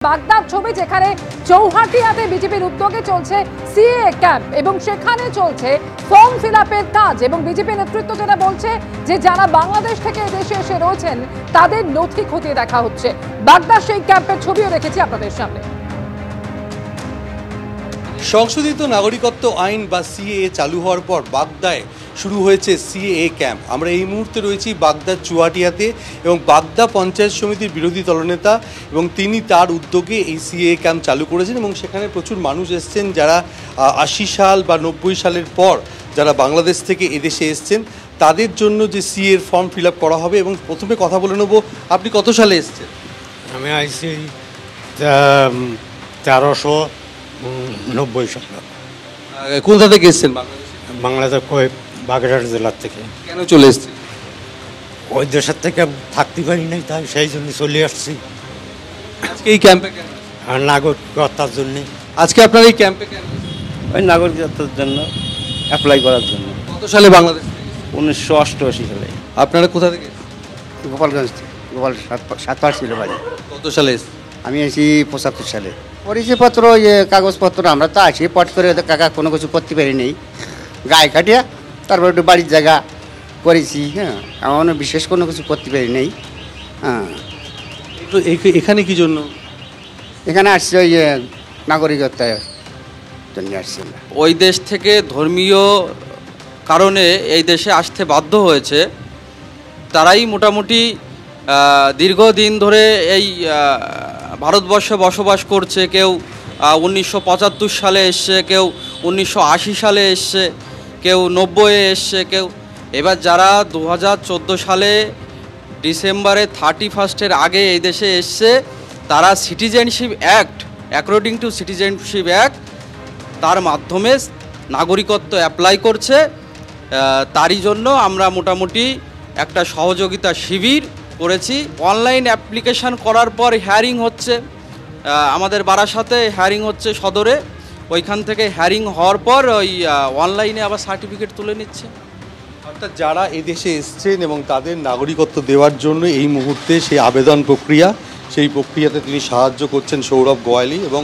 বাগদার ছবি যেখানে চৌহাটিয়াতে বিজেপির উদ্যোগে চলছে সিএএ ক্যাম্প এবং সেখানে চলছে ফর্ম ফিল আপের কাজ এবং বিজেপি নেতৃত্ব যেটা বলছে যে যারা বাংলাদেশ থেকে দেশে এসে রয়েছেন তাদের নথি খতিয়ে দেখা হচ্ছে। বাগদার সেই ক্যাম্পের ছবিও রেখেছি আপনাদের সামনে। সংশোধিত নাগরিকত্ব আইন বা সিএএ চালু হওয়ার পর বাগদায় শুরু হয়েছে সিএএ ক্যাম্প। আমরা এই মুহূর্তে রয়েছি বাগদার চুয়াটিয়াতে এবং বাগদা পঞ্চায়েত সমিতির বিরোধী দলনেতা এবং তিনি তার উদ্যোগে এই সিএএ ক্যাম্প চালু করেছেন এবং সেখানে প্রচুর মানুষ এসছেন যারা ৮০ সাল বা ৯০ সালের পর যারা বাংলাদেশ থেকে এদেশে এসছেন তাদের জন্য যে সিএর ফর্ম ফিল আপ করা হবে। এবং প্রথমে কথা বলে নেব, আপনি কত সালে এসছেন? আমি আইসি 1390 সালে। কোথা থেকে এসছেন? বাংলাদেশ বাগেরহাট জেলার থেকে। কেন চলে এসছেন? ওই দেশের থেকে থাকতে পারি নাই, তাই সেই জন্য চলে আসছি। আজকে এই ক্যাম্পে কেন? আর নাগরিকতার জন্য। আজকে আপনার এই ক্যাম্পে কেন? ওই নাগরিকত্বের জন্য অ্যাপ্লাই করার জন্য। কত সালে বাংলাদেশ? 1988 সালে। আপনারা কোথা থেকে? গোপালগঞ্জ থেকে। গোপাল সাতপাড় ছিল বাড়ি। কত সালে এসছেন? আমি এসেছি 75 সালে। পরিচয়পত্র কাগজপত্র আমরা তো আসি পট করে কাকা কোনো কিছু করতে পারি নেই, গায়ে কাটিয়া তারপর একটু বাড়ির জায়গা করেছি। হ্যাঁ, আমার বিশেষ কোনো কিছু করতে পারি নেই। হ্যাঁ, তো এখানে কি জন্য? এখানে আসছি ওই নাগরিকতার জন্য আসছি। ওই দেশ থেকে ধর্মীয় কারণে এই দেশে আসতে বাধ্য হয়েছে, তারাই মোটামুটি দীর্ঘদিন ধরে এই ভারতবর্ষে বসবাস করছে। কেউ 1975 সালে এসছে, কেউ 1980 সালে এসছে, কেউ 90-এ এসছে, কেউ এবার যারা 2014 সালে ডিসেম্বরে 31 আগে এই দেশে এসছে তারা citizenship act, according to citizenship act তার মাধ্যমে নাগরিকত্ব অ্যাপ্লাই করছে। তারই জন্য আমরা মোটামুটি একটা সহযোগিতা শিবির করেছি। অনলাইন অ্যাপ্লিকেশান করার পর হিয়ারিং হচ্ছে, আমাদের বারাসাতে হিয়ারিং হচ্ছে সদরে, ওইখান থেকে হিয়ারিং হওয়ার পর ওই অনলাইনে আবার সার্টিফিকেট তুলে নিচ্ছে। অর্থাৎ যারা এদেশে এসছেন এবং তাদের নাগরিকত্ব দেওয়ার জন্য এই মুহূর্তে সেই আবেদন প্রক্রিয়া, সেই প্রক্রিয়াতে তিনি সাহায্য করছেন সৌরভ গোয়ালি এবং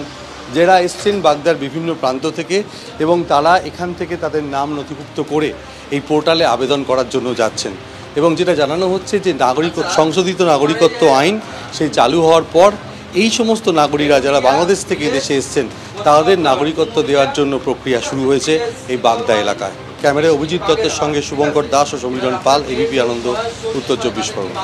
যারা এসছেন বাগদার বিভিন্ন প্রান্ত থেকে এবং তারা এখান থেকে তাদের নাম নথিভুক্ত করে এই পোর্টালে আবেদন করার জন্য যাচ্ছেন। এবং যেটা জানানো হচ্ছে যে সংশোধিত নাগরিকত্ব আইন সেই চালু হওয়ার পর এই সমস্ত নাগরিকরা যারা বাংলাদেশ থেকে দেশে এসছেন তাদের নাগরিকত্ব দেওয়ার জন্য প্রক্রিয়া শুরু হয়েছে এই বাগদা এলাকায়। ক্যামেরায় অভিজিৎ দত্তের সঙ্গে শুভঙ্কর দাস ও সমীরণ পাল, এবিপি আনন্দ, উত্তর 24 পরগনা।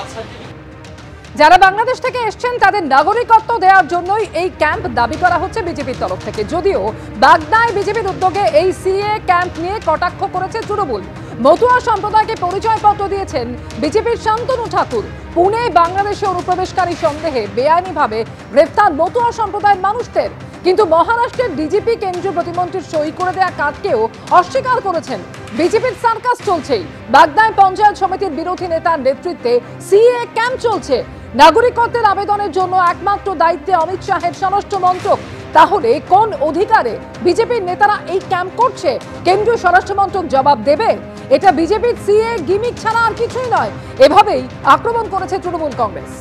যারা বাংলাদেশ থেকে এসছেন তাদের নাগরিকত্ব দেওয়ার জন্যই এই ক্যাম্প দাবি করা হচ্ছে বিজেপির তরফ থেকে। যদিও বাগদায় বিজেপির উদ্যোগে এই সিএএ ক্যাম্প নিয়ে কটাক্ষ করেছে তৃণমূল। মতুয়া সম্প্রদায়কে পরিচয়পত্র দিয়েছেন বিজেপির শান্তনু ঠাকুর। পুনে বাংলাদেশে অনুপ্রবেশকারী সন্দেহে বেআইনিভাবে গ্রেফতার মতুয়া সম্প্রদায়ের মানুষদের, কিন্তু মহারাষ্ট্রের ডিজিপি কেন্দ্রীয় প্রতিমন্ত্রীর সই করে দেওয়া কার্ডকেও অস্বীকার করেছেন। বিজেপির সার্কাস চলছেই। বাগদায় পঞ্চায়েত সমিতির বিরোধী নেতার নেতৃত্বে সিএএ ক্যাম্প চলছে। নাগরিকত্বের আবেদনের জন্য একমাত্র দায়িত্বে অমিত শাহের স্বরাষ্ট্র মন্ত্রক। তাহলে কোন অধিকারে বিজেপির নেতারা এই ক্যাম্প করছে? কেন্দ্রীয় স্বরাষ্ট্র মন্ত্রক জবাব দেবে। এটা বিজেপির সিএএ গিমিক ছাড়া আর কিছুই নয়। এভাবেই আক্রমণ করেছে তৃণমূল কংগ্রেস।